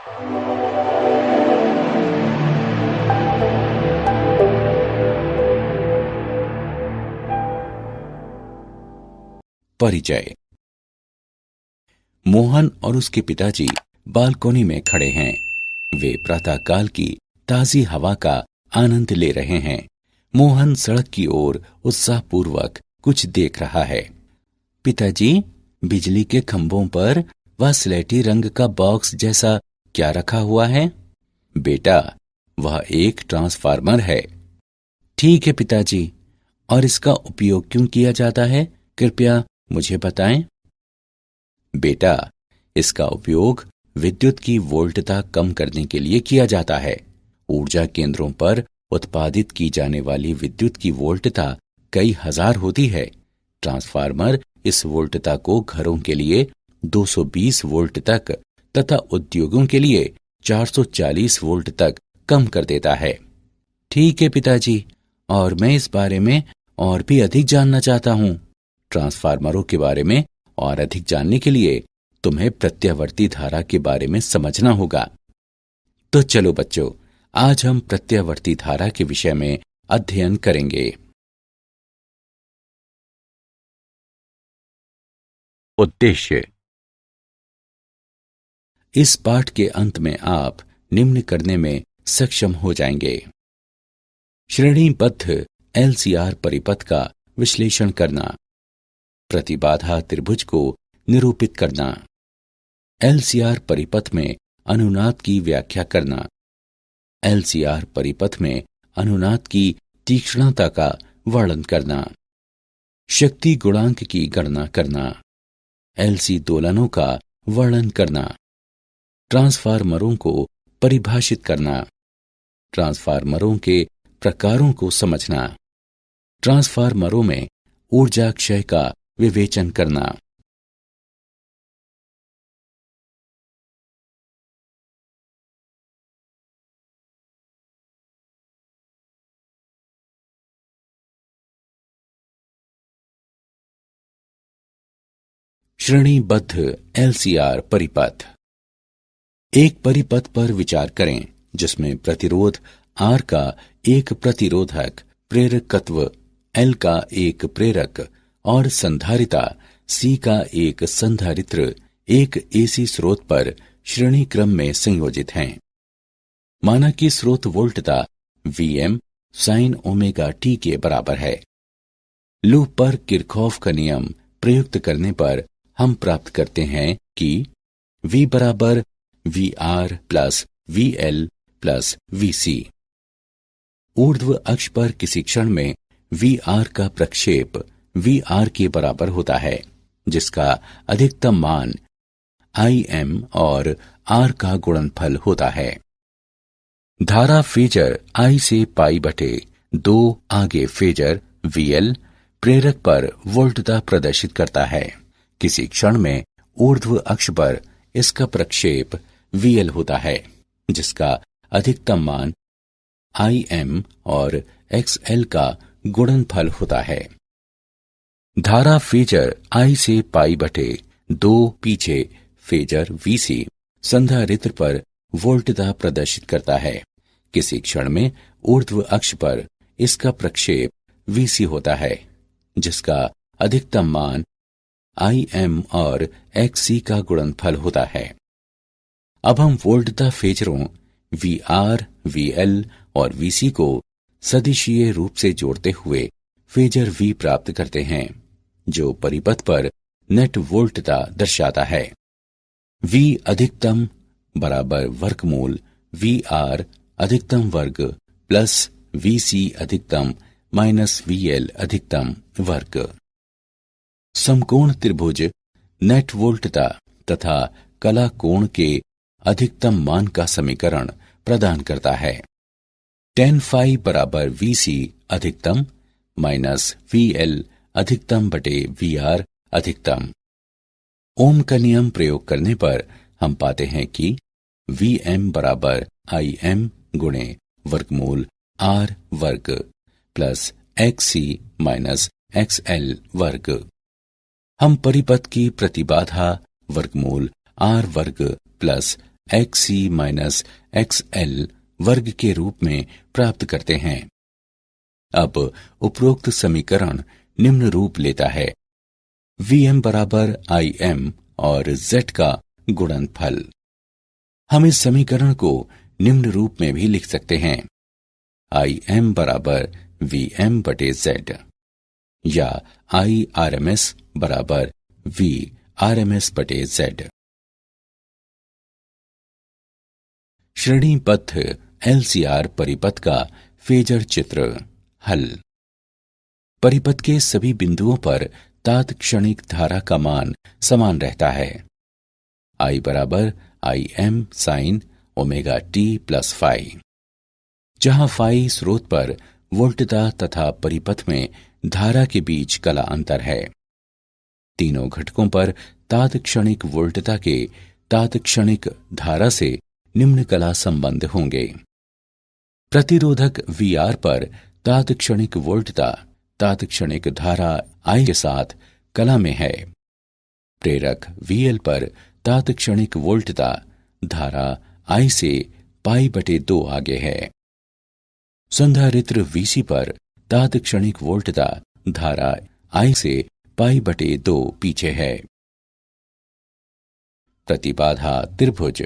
परिचय। मोहन और उसके पिताजी बालकोनी में खड़े हैं। वे प्रातःकाल की ताजी हवा का आनंद ले रहे हैं। मोहन सड़क की ओर उत्साहपूर्वक कुछ देख रहा है। पिताजी, बिजली के खंभों पर वह स्लेटी रंग का बॉक्स जैसा क्या रखा हुआ है? बेटा, वह एक ट्रांसफार्मर है। ठीक है पिताजी, और इसका उपयोग क्यों किया जाता है, कृपया मुझे बताएं। बेटा, इसका उपयोग विद्युत की वोल्टता कम करने के लिए किया जाता है। ऊर्जा केंद्रों पर उत्पादित की जाने वाली विद्युत की वोल्टता कई हजार होती है। ट्रांसफार्मर इस वोल्टता को घरों के लिए 220 वोल्ट तक तथा उद्योगों के लिए 440 वोल्ट तक कम कर देता है। ठीक है पिताजी, और मैं इस बारे में और भी अधिक जानना चाहता हूं। ट्रांसफार्मरों के बारे में और अधिक जानने के लिए तुम्हें प्रत्यावर्ती धारा के बारे में समझना होगा। तो चलो बच्चों, आज हम प्रत्यावर्ती धारा के विषय में अध्ययन करेंगे। उद्देश्य। इस पाठ के अंत में आप निम्न करने में सक्षम हो जाएंगे। श्रेणीबद्ध एलसीआर परिपथ का विश्लेषण करना, प्रतिबाधा त्रिभुज को निरूपित करना, एलसीआर परिपथ में अनुनाद की व्याख्या करना, एलसीआर परिपथ में अनुनाद की तीक्ष्णता का वर्णन करना, शक्ति गुणांक की गणना करना, एलसी दोलनों का वर्णन करना, ट्रांसफार्मरों को परिभाषित करना, ट्रांसफार्मरों के प्रकारों को समझना, ट्रांसफार्मरों में ऊर्जा क्षय का विवेचन करना। श्रेणीबद्ध एलसीआर परिपथ। एक परिपथ पर विचार करें जिसमें प्रतिरोध R का एक प्रतिरोधक, प्रेरकत्व L का एक प्रेरक और संधारिता C का एक संधारित्र एक AC स्रोत पर श्रेणी क्रम में संयोजित हैं। माना कि स्रोत वोल्टता Vm sin ओमेगा t के बराबर है। लूप पर किरचॉफ का नियम प्रयुक्त करने पर हम प्राप्त करते हैं कि V बराबर VR plus VL plus VC। ऊर्ध्व अक्ष पर किसी क्षण में VR का प्रक्षेप VR के बराबर होता है, जिसका अधिकतम मान Im और R का गुणनफल होता है। धारा फेजर I से पाई बटे 2 आगे फेजर VL प्रेरक पर वोल्टता प्रदर्शित करता है। किसी क्षण में ऊर्ध्व अक्ष पर इसका प्रक्षेप VL होता है, जिसका अधिकतम मान Im और XL का गुणनफल होता है। धारा फेजर I से पाई बटे 2 पीछे फेजर VC संधारित्र पर वोल्टता प्रदर्शित करता है। किसी क्षण में ऊर्ध्व अक्ष पर इसका प्रक्षेप VC होता है, जिसका अधिकतम मान Im और XC का गुणनफल होता है। अब हम वोल्टता फेजरों VR, VL और VC को सदिशीय रूप से जोड़ते हुए फेजर V प्राप्त करते हैं, जो परिपथ पर नेट वोल्टता दर्शाता है। V अधिकतम बराबर वर्गमूल VR अधिकतम वर्ग प्लस VC अधिकतम माइनस VL अधिकतम वर्ग। समकोण त्रिभुज नेट वोल्टता तथा कला कोण के अधिकतम मान का समीकरण प्रदान करता है। tan phi बराबर VC अधिकतम माइनस VL अधिकतम बटे VR अधिकतम। ओम का नियम प्रयोग करने पर हम पाते हैं कि Vm बराबर Im गुणे वर्गमूल R वर्ग प्लस XC माइनस XL वर्ग। हम परिपथ की प्रतिबाधा वर्गमूल R वर्ग प्लस XC माइनस XL वर्ग के रूप में प्राप्त करते हैं। अब उपरोक्त समीकरण निम्न रूप लेता है: Vm बराबर Im और Z का गुणनफल। हम इस समीकरण को निम्न रूप में भी लिख सकते हैं: Im बराबर Vm बटे Z या IRMS बराबर V RMS बटे Z। श्रेणीबद्ध LCR परिपथ का फेजर चित्र। हल। परिपथ के सभी बिंदुओं पर तात्क्षणिक धारा का मान समान रहता है। I बराबर Im sine omega t plus phi, जहां फाई स्रोत पर वोल्टता तथा परिपथ में धारा के बीच कला अंतर है। तीनों घटकों पर तात्क्षणिक वोल्टता के तात्क्षणिक धारा से निम्न कला संबंध होंगे। प्रतिरोधक VR पर तात्क्षणिक वोल्टता तात्क्षणिक धारा I के साथ कला में है। प्रेरक VL पर तात्क्षणिक वोल्टता धारा I से पाई बटे 2 आगे है। संधारित्र VC पर तात्क्षणिक वोल्टता धारा I से पाई बटे 2 पीछे है। प्रतिबाधा त्रिभुज।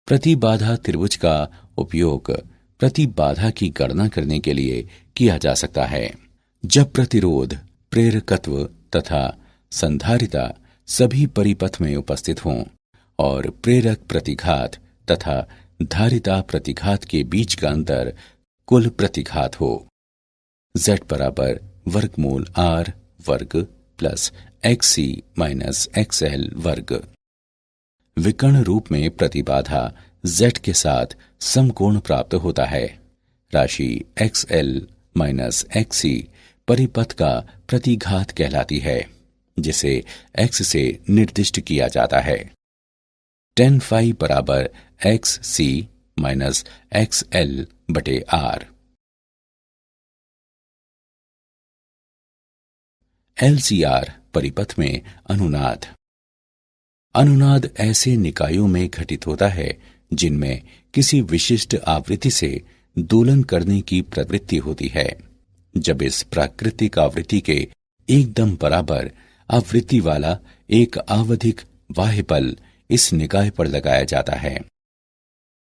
प्रतिबाधा त्रिभुज का उपयोग प्रतिबाधा की गणना करने के लिए किया जा सकता है। जब प्रतिरोध, प्रेरकत्व तथा संधारिता सभी परिपथ में उपस्थित हों और प्रेरक प्रतिघात तथा धारिता प्रतिघात के बीच का अंतर कुल प्रतिघात हो। Z बराबर वर्गमूल R वर्ग प्लस XC माइनस XL वर्ग। विकर्ण रूप में प्रतिबाधा Z के साथ समकोण प्राप्त होता है। राशि XL माइनस XC परिपथ का प्रतिघात कहलाती है, जिसे X से निर्दिष्ट किया जाता है। tan phi बराबर XC माइनस XL बटे R। LCR परिपथ में अनुनाद। अनुनाद ऐसे निकायों में घटित होता है जिनमें किसी विशिष्ट आवृत्ति से दोलन करने की प्रवृत्ति होती है। जब इस प्राकृतिक आवृत्ति के एकदम बराबर आवृत्ति वाला एक आवधिक बाह्य बल इस निकाय पर लगाया जाता है।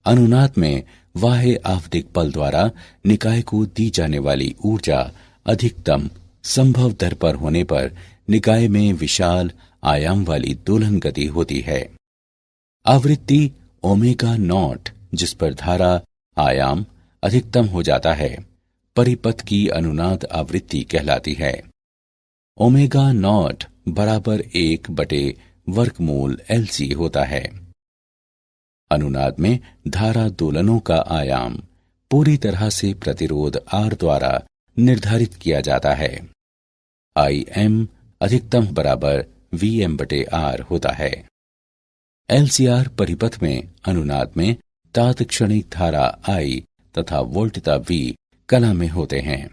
अनुनाद में बाह्य आवधिक बल द्वारा निकाय को दी जाने वाली ऊर्जा अधिकतम संभव दर पर होने पर निकाय में विशाल आयाम वाली दोलन गति होती है। आवृत्ति ओमेगा नॉट, जिस पर धारा आयाम अधिकतम हो जाता है, परिपथ की अनुनाद आवृत्ति कहलाती है। ओमेगा नॉट बराबर 1 बटे वर्गमूल LC होता है। अनुनाद में धारा दोलनों का आयाम पूरी तरह से प्रतिरोध R द्वारा निर्धारित किया जाता है। Im अधिकतम बराबर Vm बटे R होता है। LCR परिपथ में अनुनाद में तात्क्षणिक धारा I तथा वोल्टता V कला में होते हैं।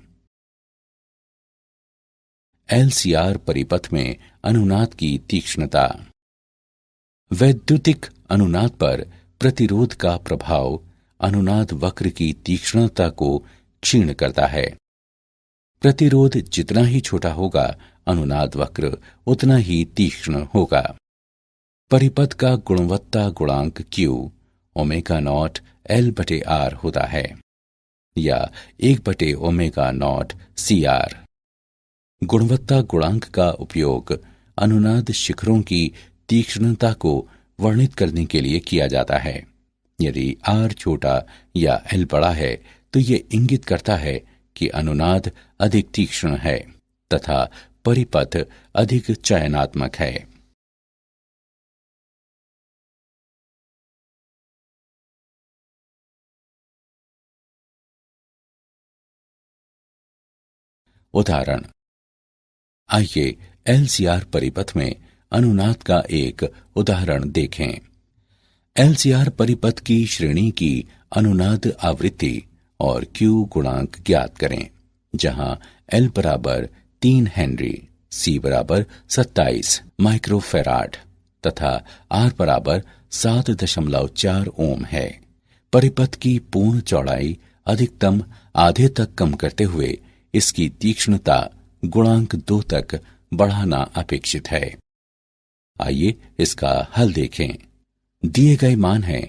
LCR परिपथ में अनुनाद की तीक्ष्णता। वैद्युतिक अनुनाद पर प्रतिरोध का प्रभाव अनुनाद वक्र की तीक्ष्णता को क्षीण करता है। प्रतिरोध जितना ही छोटा होगा, अनुनाद वक्र उतना ही तीक्ष्ण होगा। परिपथ का गुणवत्ता गुणांक Q ओमेगा नॉट L बटे R होता है या 1 बटे ओमेगा नॉट CR। गुणवत्ता गुणांक का उपयोग अनुनाद शिखरों की तीक्ष्णता को वर्णित करने के लिए किया जाता है। यदि R छोटा या L बड़ा है तो ये इंगित करता है कि अनुनाद अधिक तीक्ष्ण है तथा परिपथ अधिक चयनात्मक है। उदाहरण। आइए LCR परिपथ में अनुनाद का एक उदाहरण देखें। LCR परिपथ की श्रेणी की अनुनाद आवृत्ति और Q गुणांक ज्ञात करें, जहां L बराबर 3 हेनरी, C बराबर 27 माइक्रोफेराड तथा R बराबर 7.4 ओम है। परिपथ की पूर्ण चौड़ाई अधिकतम आधे तक कम करते हुए इसकी तीक्ष्णता गुणांक 2 तक बढ़ाना अपेक्षित है। आइए इसका हल देखें। दिए गए मान हैं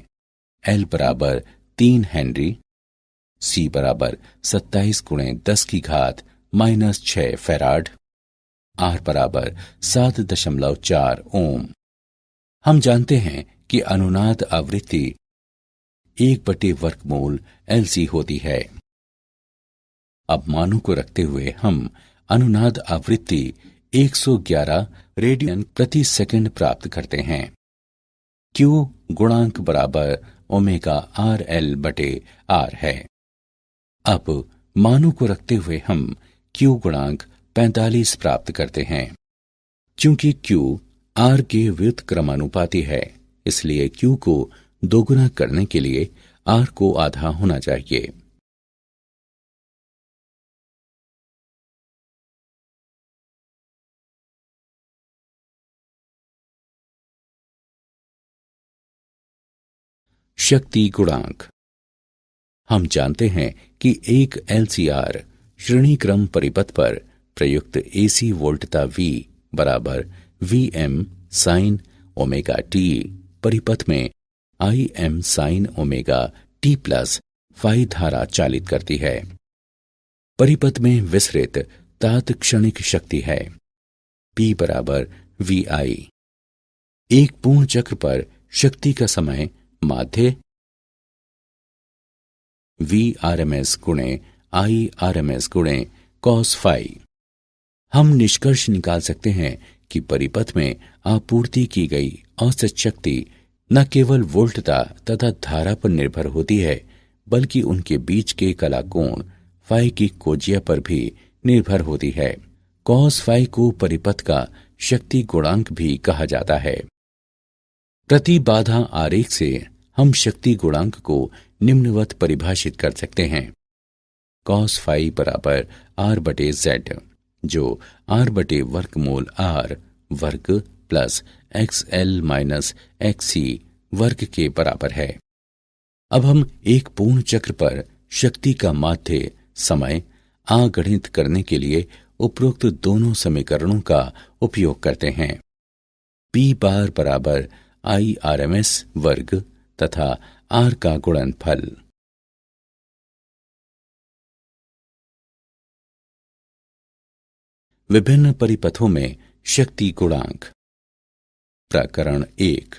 L बराबर 3 हेनरी, C बराबर 27 गुणे 10 की घात -6 फैराड, R बराबर 7.4 ओम। हम जानते हैं कि अनुनाद आवृत्ति 1/वर्गमूल LC होती है। अब मानों को रखते हुए हम अनुनाद आवृत्ति 111 रेडियन प्रति सेकंड प्राप्त करते हैं। Q गुणांक बराबर ओमेगा RL बटे R है। अब मानों को रखते हुए हम Q गुणांक 45 प्राप्त करते हैं। चूंकि Q R के व्युत्क्रमानुपाती है, इसलिए Q को दोगुना करने के लिए R को आधा होना चाहिए। शक्ति गुणांक। हम जानते हैं कि एक LCR श्रेणी क्रम परिपथ पर प्रयुक्त AC वोल्टता V बराबर Vm sin ओमेगा t परिपथ में Im sin omega t plus phi धारा चालित करती है। परिपथ में विसरित तात्क्षणिक शक्ति है P बराबर VI। एक पूर्ण चक्र पर शक्ति का समय माध्य Vrms गुणे Irms गुणे cos फाई। हम निष्कर्ष निकाल सकते हैं कि परिपथ में आपूर्ति की गई औसत शक्ति न केवल वोल्टता तथा धारा पर निर्भर होती है, बल्कि उनके बीच के कलाकोण फाई की कोजिया पर भी निर्भर होती है। cos फाई को परिपथ का शक्ति गुणांक भी कहा जाता है। प्रतिबाधा आरेख से हम शक्ति गुणांक को निम्नवत परिभाषित कर सकते हैं। cos फाई बराबर R बटे Z, जो R बटे वर्गमूल R वर्ग प्लस XL माइनस XC वर्ग के बराबर है। अब हम एक पूर्ण चक्र पर शक्ति का माध्य समय आगणित करने के लिए उपरोक्त दोनों समीकरणों का उपयोग करते हैं। P बार बराबर Irms वर्ग तथा R का गुणनफल। विभिन्न परिपथों में शक्ति गुणांक। प्रकरण 1।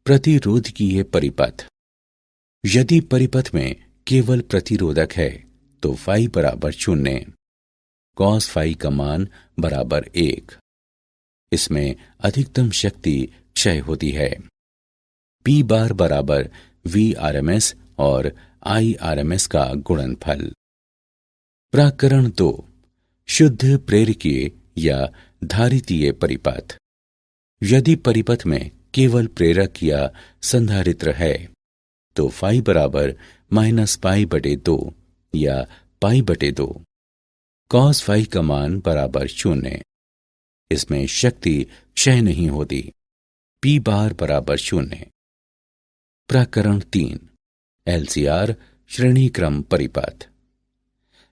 प्रतिरोधकीय परिपथ। यदि परिपथ में केवल प्रतिरोधक है तो फाई बराबर 0, cos फाई का मान बराबर 1। इसमें अधिकतम शक्ति क्षय होती है। P बार बराबर Vrms और Irms का गुणनफल। प्रकरण 2। शुद्ध प्रेरकीय या धारितीय परिपथ। यदि परिपथ में केवल प्रेरक या संधारित्र है तो फाई बराबर -π/2 या π/2। cos फाई का मान बराबर 0। इसमें शक्ति क्षय नहीं होती। P बार बराबर 0। प्रकरण 3। LCR श्रेणी क्रम परिपथ।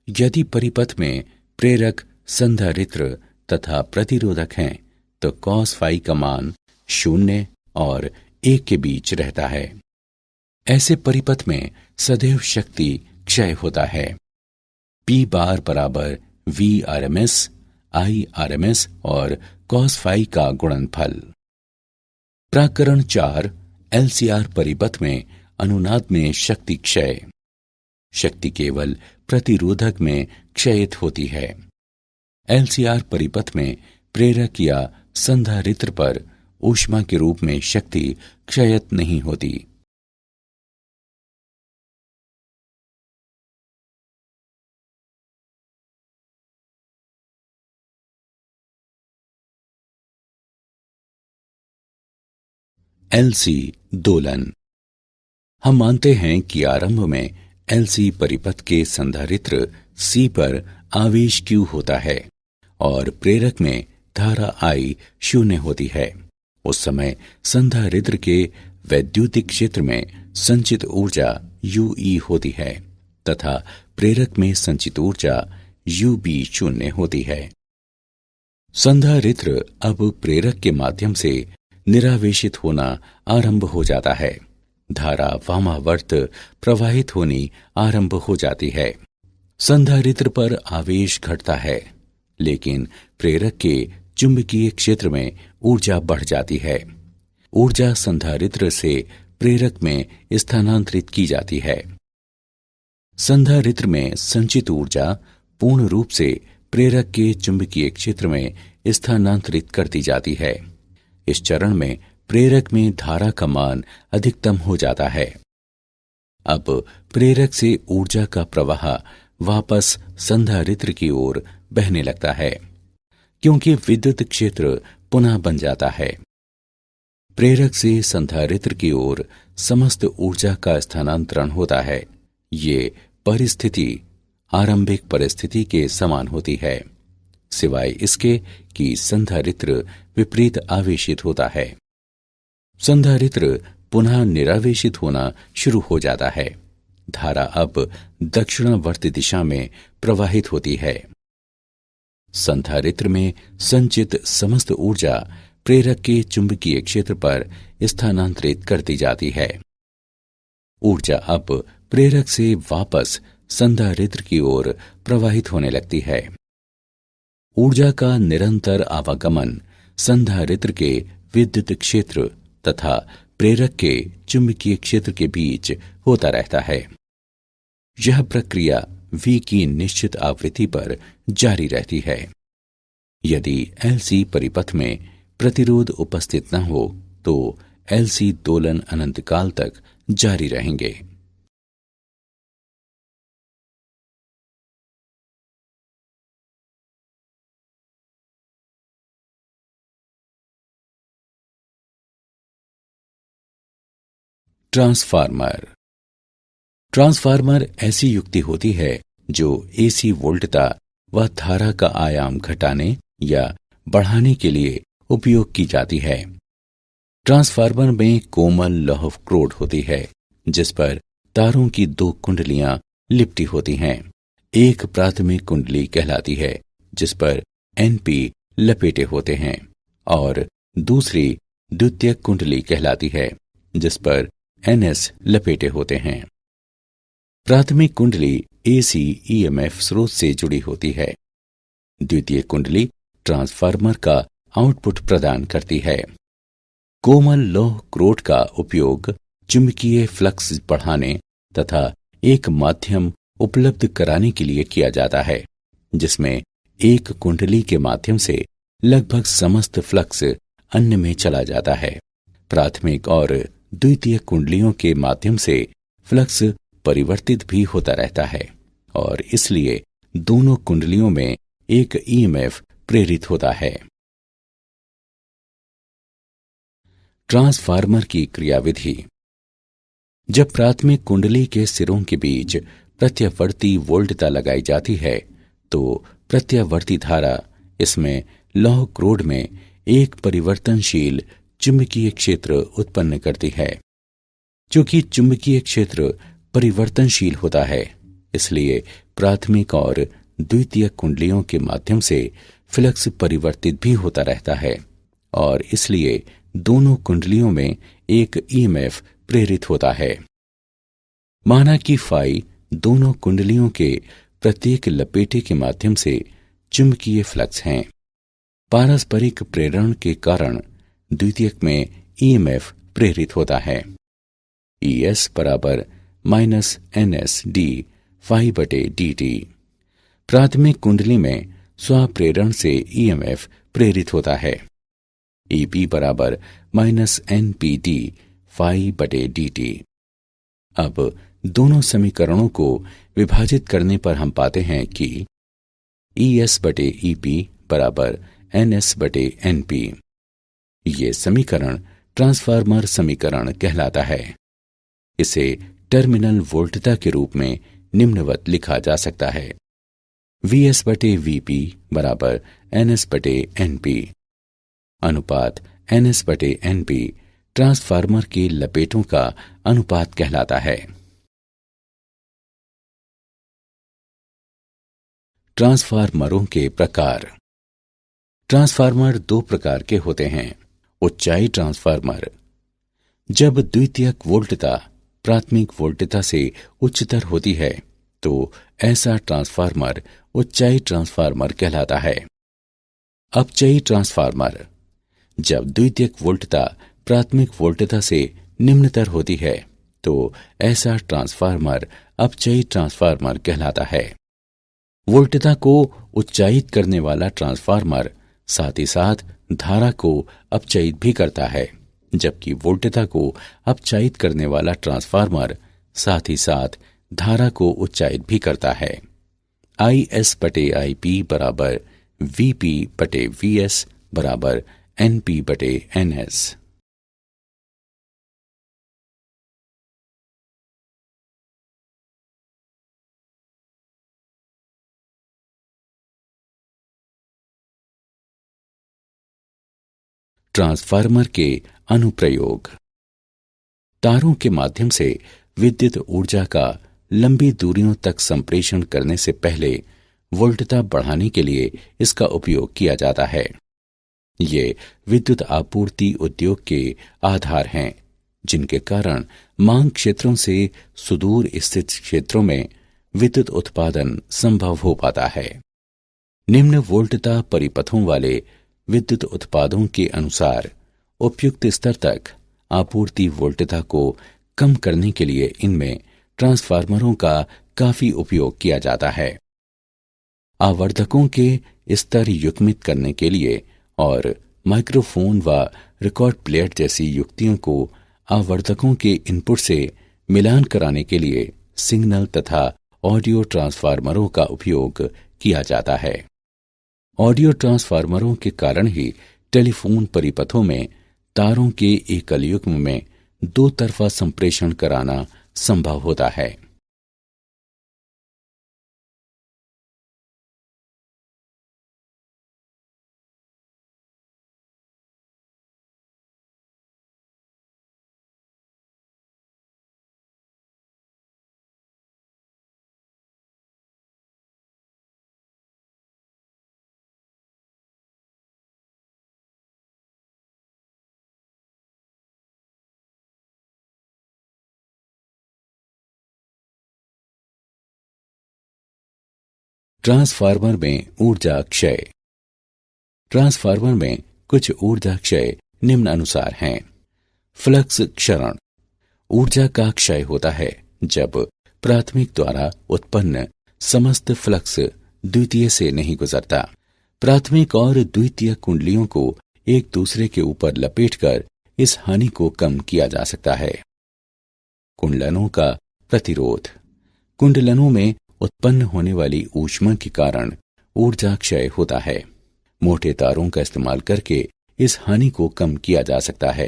यदि परिपथ में प्रेरक संधारित्र तथा प्रतिरोधक हैं तो cos फाई का मान 0 और 1 के बीच रहता है। ऐसे परिपथ में सदैव शक्ति क्षय होता है। P बार बराबर Vrms Irms और cos फाई का गुणनफल। प्रकरण 4। LCR परिपथ में अनुनाद में शक्ति क्षय। शक्ति केवल प्रतिरोधक में क्षयित होती है। LCR परिपथ में प्रेरक या संधारित्र पर ऊष्मा के रूप में शक्ति क्षयित नहीं होती। LC दोलन। हम मानते हैं कि आरंभ में LC परिपथ के संधारित्र C पर आवेश Q होता है और प्रेरक में धारा I 0 होती है। उस समय संधारित्र के वैद्युतिक क्षेत्र में संचित ऊर्जा ue होती है तथा प्रेरक में संचित ऊर्जा ub0 होती है। संधारित्र अब प्रेरक के माध्यम से निरावेशित होना आरंभ हो जाता है। धारा वामावर्त प्रवाहित होनी आरंभ हो जाती है। संधारित्र पर आवेश घटता है, लेकिन प्रेरक के चुंबकीय क्षेत्र में ऊर्जा बढ़ जाती है। ऊर्जा संधारित्र से प्रेरक में स्थानांतरित की जाती है। संधारित्र में संचित ऊर्जा पूर्ण रूप से प्रेरक के चुंबकीय क्षेत्र में स्थानांतरित कर दी जाती है। इस चरण में प्रेरक में धारा का मान अधिकतम हो जाता है। अब प्रेरक से ऊर्जा का प्रवाह वापस संधारित्र की ओर बहने लगता है, क्योंकि विद्युत क्षेत्र पुनः बन जाता है। प्रेरक से संधारित्र की ओर समस्त ऊर्जा का स्थानांतरण होता है। ये परिस्थिति आरंभिक परिस्थिति के समान होती है, सिवाय इसके कि संधारित्र विपरीत आवेशित होता है। संधारित्र पुनः निरावेशित होना शुरू हो जाता है। धारा अब दक्षिणावर्त दिशा में प्रवाहित होती है। संधारित्र में संचित समस्त ऊर्जा प्रेरक के चुंबकीय क्षेत्र पर स्थानांतरित कर दी जाती है। ऊर्जा अब प्रेरक से वापस संधारित्र की ओर प्रवाहित होने लगती है। ऊर्जा का निरंतर आवागमन संधारित्र के विद्युत क्षेत्र तथा प्रेरक के चुंबकीय क्षेत्र के बीच होता रहता है। यह प्रक्रिया V की निश्चित आवृत्ति पर जारी रहती है। यदि LC परिपथ में प्रतिरोध उपस्थित न हो तो LC दोलन अनंत काल तक जारी रहेंगे। ट्रांसफार्मर ऐसी युक्ति होती है जो AC वोल्टता व धारा का आयाम घटाने या बढ़ाने के लिए उपयोग की जाती है। ट्रांसफार्मर में कोमल लौह क्रोड होती है, जिस पर तारों की 2 कुंडलियां लिपटी होती हैं। एक प्राथमिक कुंडली कहलाती है, जिस पर NP लपेटे होते हैं, और दूसरी द्वितीयक कुंडली कहलाती है, जिस पर NS लपेटे होते हैं। प्राथमिक कुंडली AC EMF स्रोत से जुड़ी होती है। द्वितीय कुंडली ट्रांसफार्मर का आउटपुट प्रदान करती है। कोमल लौह क्रोड का उपयोग चुंबकीय फ्लक्स बढ़ाने तथा एक माध्यम उपलब्ध कराने के लिए किया जाता है, जिसमें एक कुंडली के माध्यम से लगभग समस्त फ्लक्स अन्य में चला जाता है। प्राथमिक और द्वितीय कुंडलियों के माध्यम से फ्लक्स परिवर्तित भी होता रहता है और इसलिए दोनों कुंडलियों में एक EMF प्रेरित होता है। ट्रांसफार्मर की क्रियाविधि। जब प्राथमिक कुंडली के सिरों के बीच प्रत्यावर्ती वोल्टता लगाई जाती है तो प्रत्यावर्ती धारा इसमें लौह क्रोड में एक परिवर्तनशील चुंबकीय क्षेत्र उत्पन्न करती है। चूंकि चुंबकीय क्षेत्र परिवर्तनशील होता है, इसलिए प्राथमिक और द्वितीयक कुंडलियों के माध्यम से फ्लक्स परिवर्तित भी होता रहता है और इसलिए दोनों कुंडलियों में एक EMF प्रेरित होता है। माना कि फाई दोनों कुंडलियों के प्रत्येक लपेटे के माध्यम से चुंबकीय फ्लक्स हैं। पारस्परिक प्रेरण के कारण द्वितीयक में EMF प्रेरित होता है। ES बराबर -NS d phi/dt। प्राथमिक कुंडली में स्वप्रेरण से EMF प्रेरित होता है। EP बराबर -NPd phi/dt। अब दोनों समीकरणों को विभाजित करने पर हम पाते हैं कि ES/EP बराबर NS/NP। ये समीकरण ट्रांसफार्मर समीकरण कहलाता है। इसे टर्मिनल वोल्टता के रूप में निम्नवत लिखा जा सकता है। VS/VP बराबर NS/NP अनुपात NS/NP ट्रांसफार्मर के लपेटों का अनुपात कहलाता है। ट्रांसफार्मरों के प्रकार। ट्रांसफार्मर दो प्रकार के होते हैं। उच्चाई ट्रांसफार्मर, जब द्वितीयक वोल्टता प्राथमिक वोल्टता से उच्चतर होती है तो ऐसा ट्रांसफार्मर उच्चाई ट्रांसफार्मर कहलाता है। अपचयी ट्रांसफार्मर, जब द्वितीयक वोल्टता प्राथमिक वोल्टता से निम्नतर होती है तो ऐसा ट्रांसफार्मर अपचयी ट्रांसफार्मर कहलाता है। वोल्टता को उच्चायित करने वाला ट्रांसफार्मर साथ ही साथ धारा को अपचयित भी करता है, जबकि वोल्टता को अपचयित करने वाला ट्रांसफार्मर साथ ही साथ धारा को उच्चायित भी करता है। IS/IP बराबर VP/VS बराबर NP/NS। ट्रांसफार्मर के अनुप्रयोग। तारों के माध्यम से विद्युत ऊर्जा का लंबी दूरियों तक संप्रेषण करने से पहले वोल्टता बढ़ाने के लिए इसका उपयोग किया जाता है। ये विद्युत आपूर्ति उद्योग के आधार हैं, जिनके कारण मांग क्षेत्रों से सुदूर स्थित क्षेत्रों में विद्युत उत्पादन संभव हो पाता है। निम्न वोल्टता परिपथों वाले विद्युत उत्पादों के अनुसार उपयुक्त स्तर तक आपूर्ति वोल्टता को कम करने के लिए इनमें ट्रांसफार्मरों का काफी उपयोग किया जाता है। आवर्धकों के स्तर युग्मित करने के लिए और माइक्रोफोन व रिकॉर्ड प्लेयर जैसी युक्तियों को आवर्धकों के इनपुट से मिलान कराने के लिए सिग्नल तथा ऑडियो ट्रांसफार्मरों का उपयोग किया जाता है। ऑडियो ट्रांसफार्मरों के कारण ही टेलीफोन परिपथों में तारों के एकल युग्म में दो तरफा संप्रेषण कराना संभव होता है। ट्रांसफार्मर में ऊर्जा क्षय। ट्रांसफार्मर में कुछ ऊर्जा क्षय निम्नानुसार हैं। फ्लक्स क्षरण, ऊर्जा का क्षय होता है जब प्राथमिक द्वारा उत्पन्न समस्त फ्लक्स द्वितीय से नहीं गुजरता। प्राथमिक और द्वितीय कुंडलियों को एक दूसरे के ऊपर लपेटकर इस हानि को कम किया जा सकता है। कुंडलनों का प्रतिरोध, कुंडलनों में उत्पन्न होने वाली ऊष्मा के कारण ऊर्जा क्षय होता है। मोटे तारों का इस्तेमाल करके इस हानि को कम किया जा सकता है।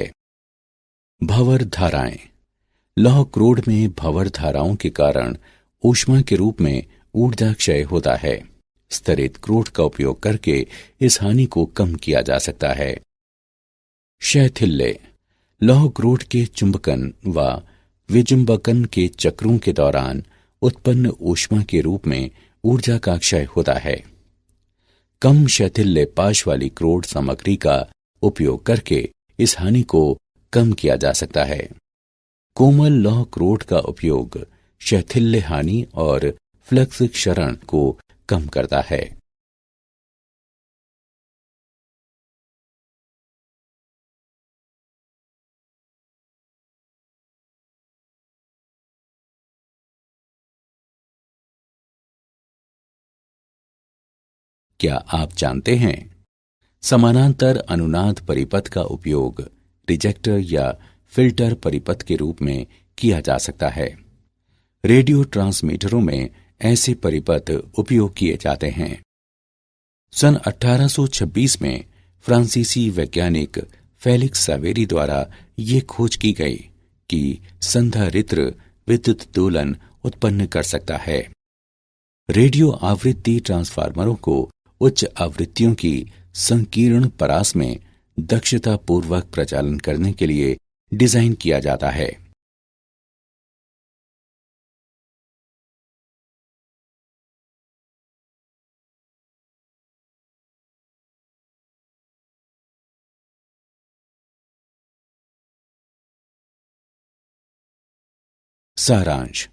भंवर धाराएं, लौह क्रोड में भंवर धाराओं के कारण ऊष्मा के रूप में ऊर्जा क्षय होता है। स्तरित क्रोड का उपयोग करके इस हानि को कम किया जा सकता है। शैथिल्य, लौह क्रोड के चुंबकन व विचुंबकन के चक्रों के दौरान उत्पन्न ऊष्मा के रूप में ऊर्जा का क्षय होता है। कम शैथिल्य पाश वाली क्रोड सामग्री का उपयोग करके इस हानि को कम किया जा सकता है। कोमल लौह क्रोड का उपयोग शैथिल्य हानि और फ्लक्स क्षरण को कम करता है। क्या आप जानते हैं समानांतर अनुनाद परिपथ का उपयोग रिजेक्टर या फिल्टर परिपथ के रूप में किया जा सकता है। रेडियो ट्रांसमीटरों में ऐसे परिपथ उपयोग किए जाते हैं। सन 1826 में फ्रांसीसी वैज्ञानिक फेलिक्स सावेरी द्वारा ये खोज की गई कि संधारित्र विद्युत दोलन उत्पन्न कर सकता है। रेडियो आवृत्ति ट्रांसफार्मरों को उच्च आवृत्तियों की संकीर्ण परास में दक्षतापूर्वक प्रचालन करने के लिए डिजाइन किया जाता है। सारांश।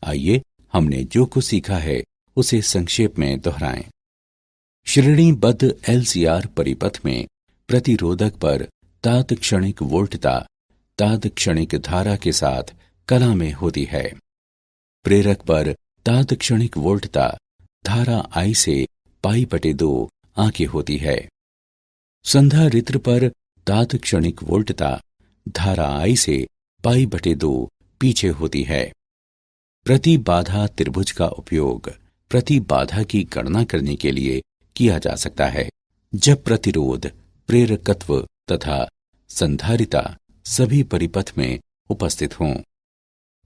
आइए हमने जो कुछ सीखा है उसे संक्षेप में दोहराएं। श्रेणीबद्ध एलसीआर परिपथ में प्रतिरोधक पर तात्क्षणिक वोल्टता तात्क्षणिक धारा के साथ कला में होती है। प्रेरक पर तात्क्षणिक वोल्टता धारा I से π/2 आगे होती है। संधारित्र पर तात्क्षणिक वोल्टता धारा I से π/2 पीछे होती है। प्रतिबाधा त्रिभुज का उपयोग प्रतिबाधा की गणना करने के लिए किया जा सकता है जब प्रतिरोध, प्रेरकत्व तथा संधारिता सभी परिपथ में उपस्थित हों।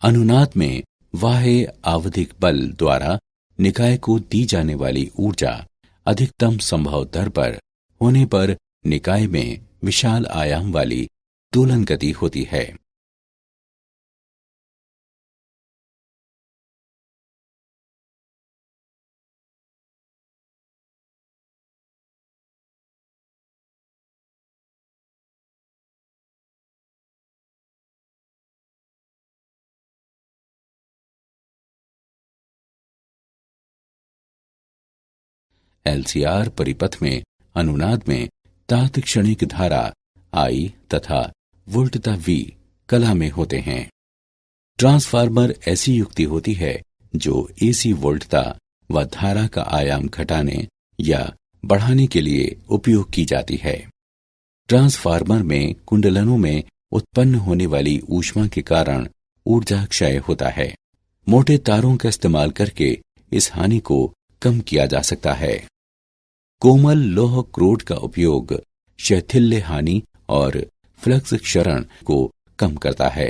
अनुनाद में बाह्य आवधिक बल द्वारा निकाय को दी जाने वाली ऊर्जा अधिकतम संभव दर पर होने पर निकाय में विशाल आयाम वाली दोलन गति होती है। एलसीआर परिपथ में अनुनाद में तात्क्षणिक धारा I तथा वोल्टता V कला में होते हैं। ट्रांसफार्मर ऐसी युक्ति होती है जो एसी वोल्टता व धारा का आयाम घटाने या बढ़ाने के लिए उपयोग की जाती है। ट्रांसफार्मर में कुंडलनों में उत्पन्न होने वाली ऊष्मा के कारण ऊर्जा क्षय होता है। मोटे तारों का इस्तेमाल करके इस हानि को कम किया जा सकता है। कोमल लौह क्रोड का उपयोग शैथिल्य हानि और फ्लक्स क्षरण को कम करता है।